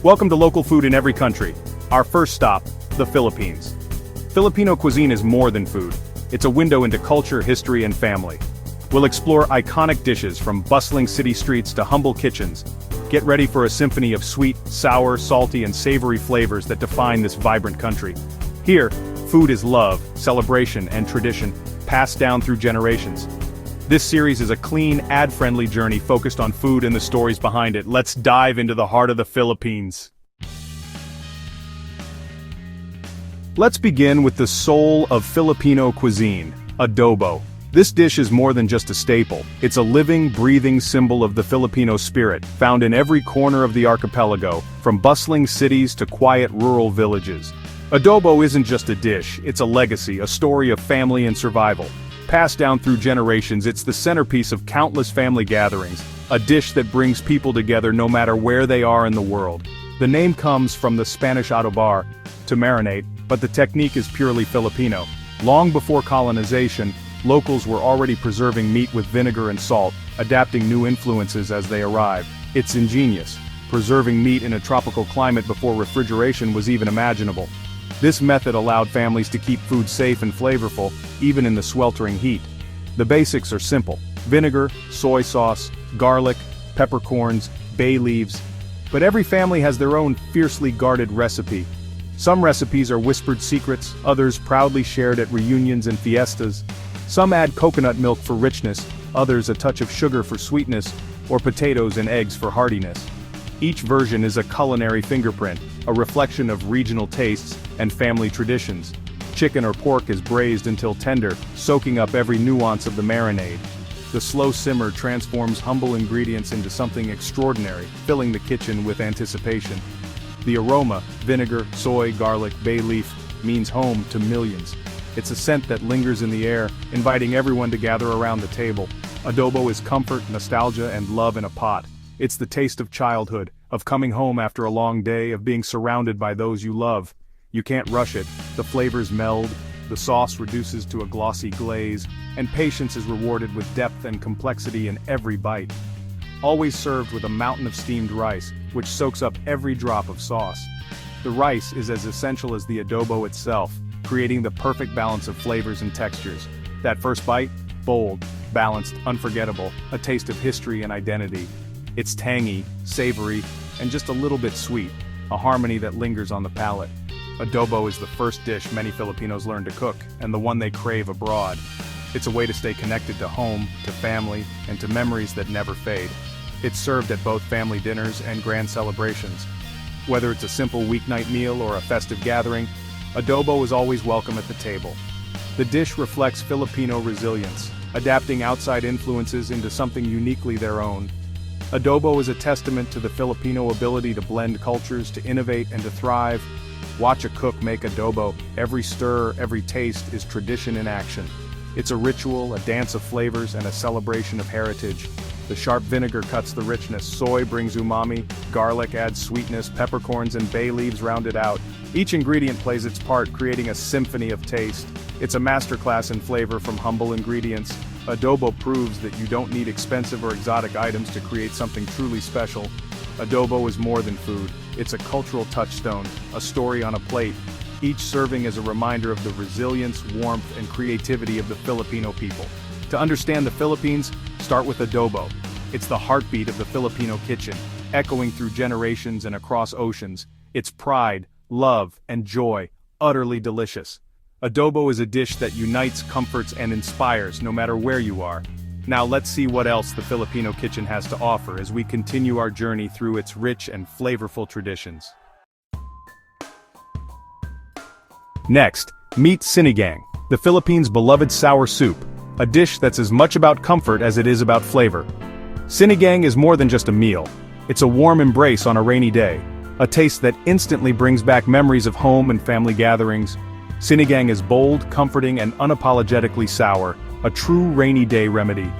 Welcome to Local Food in Every Country. Our first stop, the Philippines. Filipino cuisine is more than food. It's a window into culture, history, and family. We'll explore iconic dishes from bustling city streets to humble kitchens. Get ready for a symphony of sweet, sour, salty, and savory flavors that define this vibrant country. Here, food is love, celebration, and tradition, passed down through generations. This series is a clean, ad-friendly journey focused on food and the stories behind it. Let's dive into the heart of the Philippines. Let's begin with the soul of Filipino cuisine, adobo. This dish is more than just a staple. It's a living, breathing symbol of the Filipino spirit, found in every corner of the archipelago, from bustling cities to quiet rural villages. Adobo isn't just a dish, it's a legacy, a story of family and survival. Passed down through generations, it's the centerpiece of countless family gatherings, a dish that brings people together no matter where they are in the world. The name comes from the Spanish adobar, to marinate, but the technique is purely Filipino. Long before colonization, locals were already preserving meat with vinegar and salt, adapting new influences as they arrived. It's ingenious, preserving meat in a tropical climate before refrigeration was even imaginable. This method allowed families to keep food safe and flavorful, even in the sweltering heat. The basics are simple: vinegar, soy sauce, garlic, peppercorns, bay leaves. But every family has their own fiercely guarded recipe. Some recipes are whispered secrets, others proudly shared at reunions and fiestas. Some add coconut milk for richness, others a touch of sugar for sweetness, or potatoes and eggs for heartiness. Each version is a culinary fingerprint, a reflection of regional tastes and family traditions. Chicken or pork is braised until tender, soaking up every nuance of the marinade. The slow simmer transforms humble ingredients into something extraordinary, filling the kitchen with anticipation. The aroma, vinegar, soy, garlic, bay leaf, means home to millions. It's a scent that lingers in the air, inviting everyone to gather around the table. Adobo is comfort, nostalgia, and love in a pot. It's the taste of childhood, of coming home after a long day, of being surrounded by those you love. You can't rush it, the flavors meld, the sauce reduces to a glossy glaze, and patience is rewarded with depth and complexity in every bite. Always served with a mountain of steamed rice, which soaks up every drop of sauce. The rice is as essential as the adobo itself, creating the perfect balance of flavors and textures. That first bite, bold, balanced, unforgettable, a taste of history and identity. It's tangy, savory, and just a little bit sweet, a harmony that lingers on the palate. Adobo is the first dish many Filipinos learn to cook, and the one they crave abroad. It's a way to stay connected to home, to family, and to memories that never fade. It's served at both family dinners and grand celebrations. Whether it's a simple weeknight meal or a festive gathering, adobo is always welcome at the table. The dish reflects Filipino resilience, adapting outside influences into something uniquely their own. Adobo is a testament to the Filipino ability to blend cultures, to innovate, and to thrive. Watch a cook make adobo. Every stir, every taste is tradition in action. It's a ritual, a dance of flavors, and a celebration of heritage. The sharp vinegar cuts the richness, soy brings umami, garlic adds sweetness, peppercorns and bay leaves round it out. Each ingredient plays its part, creating a symphony of taste. It's a masterclass in flavor from humble ingredients. Adobo proves that you don't need expensive or exotic items to create something truly special. Adobo is more than food. It's a cultural touchstone, a story on a plate. Each serving is a reminder of the resilience, warmth, and creativity of the Filipino people. To understand the Philippines, start with adobo. It's the heartbeat of the Filipino kitchen, echoing through generations and across oceans. It's pride, love, and joy, utterly delicious. Adobo is a dish that unites, comforts, and inspires no matter where you are. Now let's see what else the Filipino kitchen has to offer as we continue our journey through its rich and flavorful traditions. Next, meet sinigang, the Philippines' beloved sour soup, a dish that's as much about comfort as it is about flavor. Sinigang is more than just a meal. It's a warm embrace on a rainy day, a taste that instantly brings back memories of home and family gatherings. Sinigang is bold, comforting, and unapologetically sour, a true rainy day remedy.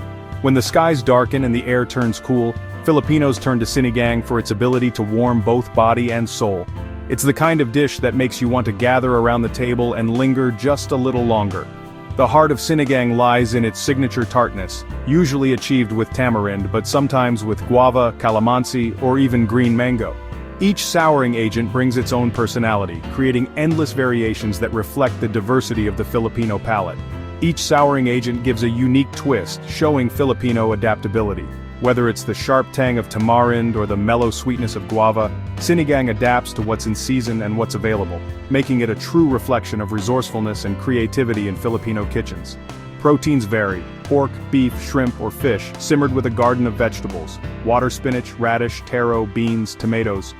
When the skies darken and the air turns cool, Filipinos turn to sinigang for its ability to warm both body and soul. It's the kind of dish that makes you want to gather around the table and linger just a little longer. The heart of sinigang lies in its signature tartness, usually achieved with tamarind but sometimes with guava, calamansi, or even green mango. Each souring agent brings its own personality, creating endless variations that reflect the diversity of the Filipino palate. Each souring agent gives a unique twist, showing Filipino adaptability. Whether it's the sharp tang of tamarind or the mellow sweetness of guava, sinigang adapts to what's in season and what's available, making it a true reflection of resourcefulness and creativity in Filipino kitchens. Proteins vary: pork, beef, shrimp, or fish, simmered with a garden of vegetables: water spinach, radish, taro, beans, tomatoes.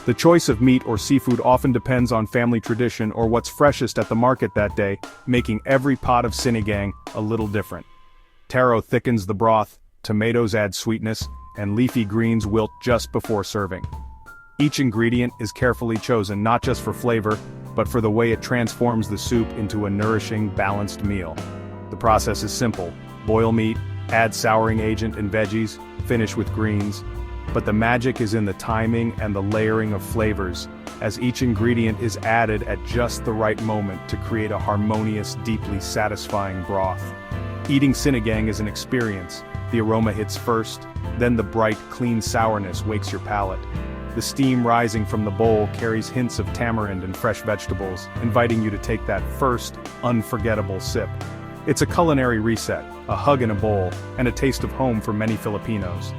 The choice of meat or seafood often depends on family tradition or what's freshest at the market that day, making every pot of sinigang a little different. Taro thickens the broth, tomatoes add sweetness, and leafy greens wilt just before serving. Each ingredient is carefully chosen not just for flavor, but for the way it transforms the soup into a nourishing, balanced meal. The process is simple: boil meat, add souring agent and veggies, finish with greens. But the magic is in the timing and the layering of flavors, as each ingredient is added at just the right moment to create a harmonious, deeply satisfying broth. Eating sinigang is an experience. The aroma hits first, then the bright, clean sourness wakes your palate. The steam rising from the bowl carries hints of tamarind and fresh vegetables, inviting you to take that first, unforgettable sip. It's a culinary reset, a hug in a bowl, and a taste of home for many Filipinos.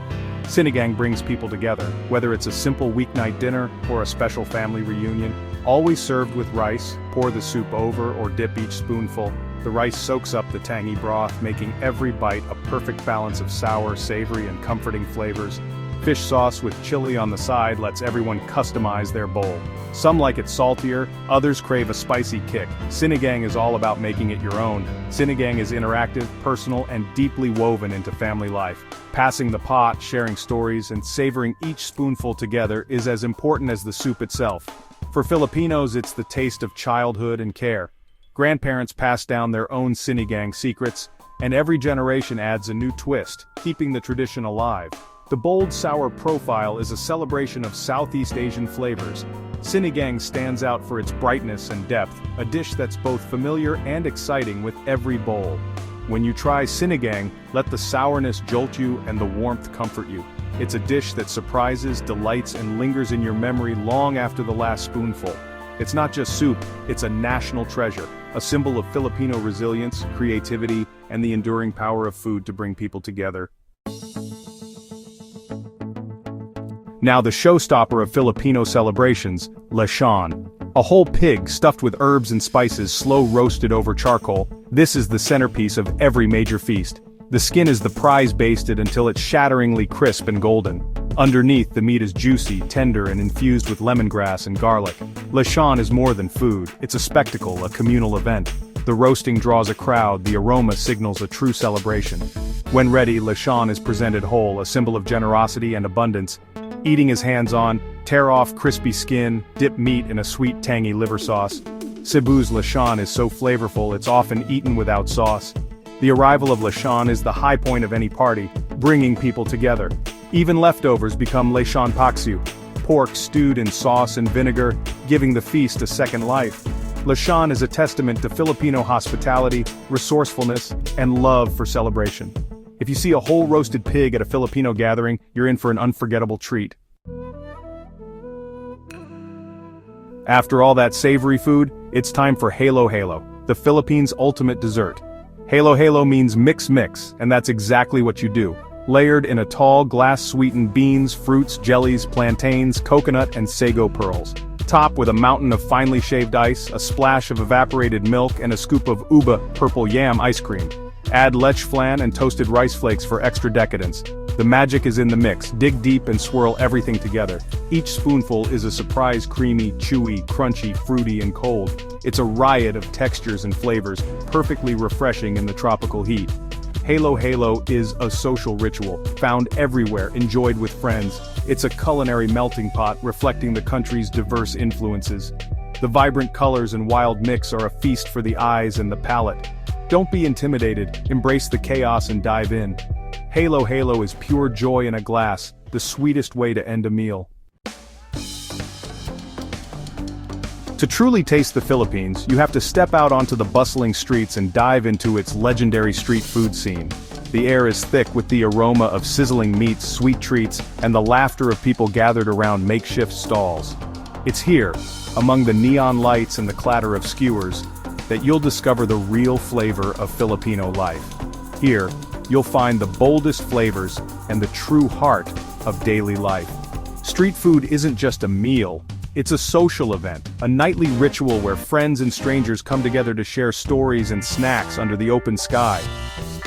Sinigang brings people together, whether it's a simple weeknight dinner or a special family reunion. Always served with rice, pour the soup over or dip each spoonful. The rice soaks up the tangy broth, making every bite a perfect balance of sour, savory, and comforting flavors. Fish sauce with chili on the side lets everyone customize their bowl. Some like it saltier, others crave a spicy kick. Sinigang is all about making it your own. Sinigang is interactive, personal, and deeply woven into family life. Passing the pot, sharing stories, and savoring each spoonful together is as important as the soup itself. For Filipinos, it's the taste of childhood and care. Grandparents pass down their own sinigang secrets, and every generation adds a new twist, keeping the tradition alive. The bold sour profile is a celebration of Southeast Asian flavors. Sinigang stands out for its brightness and depth, a dish that's both familiar and exciting with every bowl. When you try sinigang, let the sourness jolt you and the warmth comfort you. It's a dish that surprises, delights, and lingers in your memory long after the last spoonful. It's not just soup, it's a national treasure, a symbol of Filipino resilience, creativity, and the enduring power of food to bring people together. Now the showstopper of Filipino celebrations, lechon. A whole pig stuffed with herbs and spices slow roasted over charcoal. This is the centerpiece of every major feast. The skin is the prize basted until it's shatteringly crisp and golden. Underneath, the meat is juicy, tender, and infused with lemongrass and garlic. Lechon is more than food, it's a spectacle, a communal event. The roasting draws a crowd, the aroma signals a true celebration. When ready, lechon is presented whole, a symbol of generosity and abundance. Eating is hands-on: tear off crispy skin, dip meat in a sweet tangy liver sauce. Cebu's lechon is so flavorful it's often eaten without sauce. The arrival of lechon is the high point of any party, bringing people together. Even leftovers become lechon paksiw, pork stewed in sauce and vinegar, giving the feast a second life. Lechon is a testament to Filipino hospitality, resourcefulness, and love for celebration. If you see a whole roasted pig at a Filipino gathering, you're in for an unforgettable treat. After all that savory food, it's time for halo halo, the Philippines' ultimate dessert. Halo halo means mix mix, and that's exactly what you do. Layered in a tall glass-sweetened beans, fruits, jellies, plantains, coconut, and sago pearls. Top with a mountain of finely shaved ice, a splash of evaporated milk, and a scoop of uba, purple yam ice cream. Add lech flan and toasted rice flakes for extra decadence. The magic is in the mix. Dig deep and swirl everything together. Each spoonful is a surprise: creamy, chewy, crunchy, fruity, and cold. It's a riot of textures and flavors, perfectly refreshing in the tropical heat. Halo halo is a social ritual, found everywhere, enjoyed with friends. It's a culinary melting pot reflecting the country's diverse influences. The vibrant colors and wild mix are a feast for the eyes and the palate. Don't be intimidated, embrace the chaos and dive in. Halo halo is pure joy in a glass, the sweetest way to end a meal. To truly taste the Philippines, you have to step out onto the bustling streets and dive into its legendary street food scene. The air is thick with the aroma of sizzling meats, sweet treats, and the laughter of people gathered around makeshift stalls. It's here, among the neon lights and the clatter of skewers, that you'll discover the real flavor of Filipino life. Here, you'll find the boldest flavors and the true heart of daily life. Street food isn't just a meal, it's a social event, a nightly ritual where friends and strangers come together to share stories and snacks under the open sky.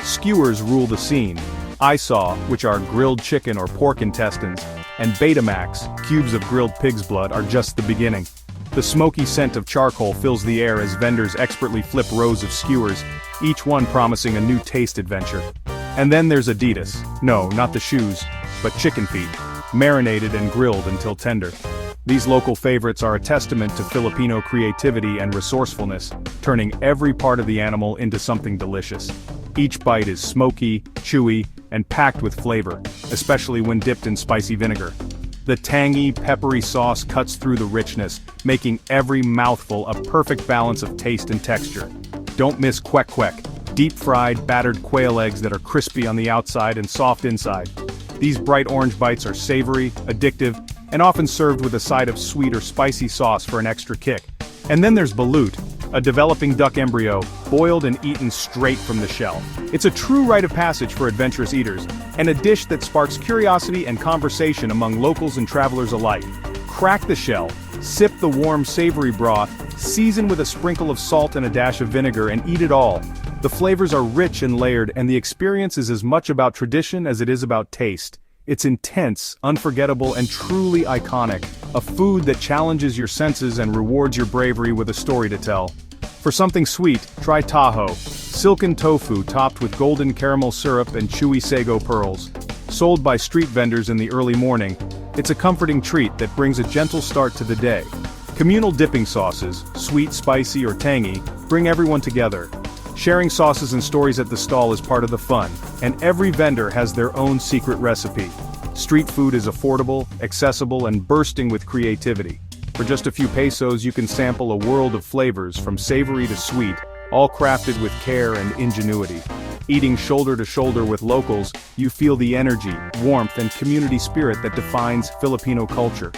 Skewers rule the scene. Isaw, which are grilled chicken or pork intestines, and Betamax, cubes of grilled pig's blood, are just the beginning. The smoky scent of charcoal fills the air as vendors expertly flip rows of skewers, each one promising a new taste adventure. And then there's Adidas. No, not the shoes, but chicken feet, marinated and grilled until tender. These local favorites are a testament to Filipino creativity and resourcefulness, turning every part of the animal into something delicious. Each bite is smoky, chewy, and packed with flavor, especially when dipped in spicy vinegar. The tangy, peppery sauce cuts through the richness, making every mouthful a perfect balance of taste and texture. Don't miss kwek kwek, deep-fried, battered quail eggs that are crispy on the outside and soft inside. These bright orange bites are savory, addictive, and often served with a side of sweet or spicy sauce for an extra kick. And then there's balut, a developing duck embryo, boiled and eaten straight from the shell. It's a true rite of passage for adventurous eaters, and a dish that sparks curiosity and conversation among locals and travelers alike. Crack the shell, sip the warm savory broth, season with a sprinkle of salt and a dash of vinegar, and eat it all. The flavors are rich and layered, and the experience is as much about tradition as it is about taste. It's intense, unforgettable, and truly iconic, a food that challenges your senses and rewards your bravery with a story to tell. For something sweet, try taho, silken tofu topped with golden caramel syrup and chewy sago pearls. Sold by street vendors in the early morning, it's a comforting treat that brings a gentle start to the day. Communal dipping sauces, sweet, spicy, or tangy, bring everyone together. Sharing sauces and stories at the stall is part of the fun, and every vendor has their own secret recipe. Street food is affordable, accessible, and bursting with creativity. For just a few pesos you can sample a world of flavors from savory to sweet, all crafted with care and ingenuity. Eating shoulder to shoulder with locals, you feel the energy, warmth, and community spirit that defines Filipino culture.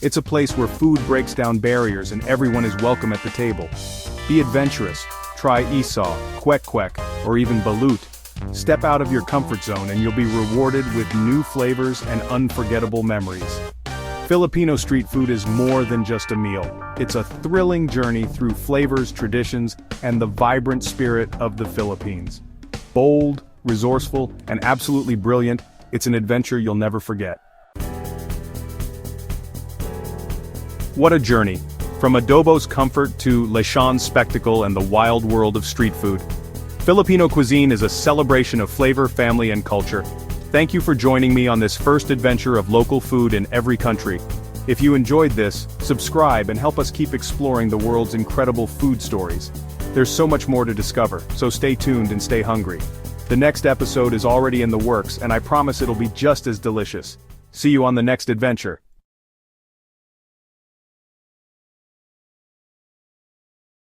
It's a place where food breaks down barriers and everyone is welcome at the table. Be adventurous. Try isaw, kwek kwek, or even balut. Step out of your comfort zone and you'll be rewarded with new flavors and unforgettable memories. Filipino street food is more than just a meal. It's a thrilling journey through flavors, traditions, and the vibrant spirit of the Philippines. Bold, resourceful, and absolutely brilliant, it's an adventure you'll never forget. What a journey! From adobo's comfort to lechon's spectacle and the wild world of street food. Filipino cuisine is a celebration of flavor, family, and culture. Thank you for joining me on this first adventure of local food in every country. If you enjoyed this, subscribe and help us keep exploring the world's incredible food stories. There's so much more to discover, so stay tuned and stay hungry. The next episode is already in the works, and I promise it'll be just as delicious. See you on the next adventure.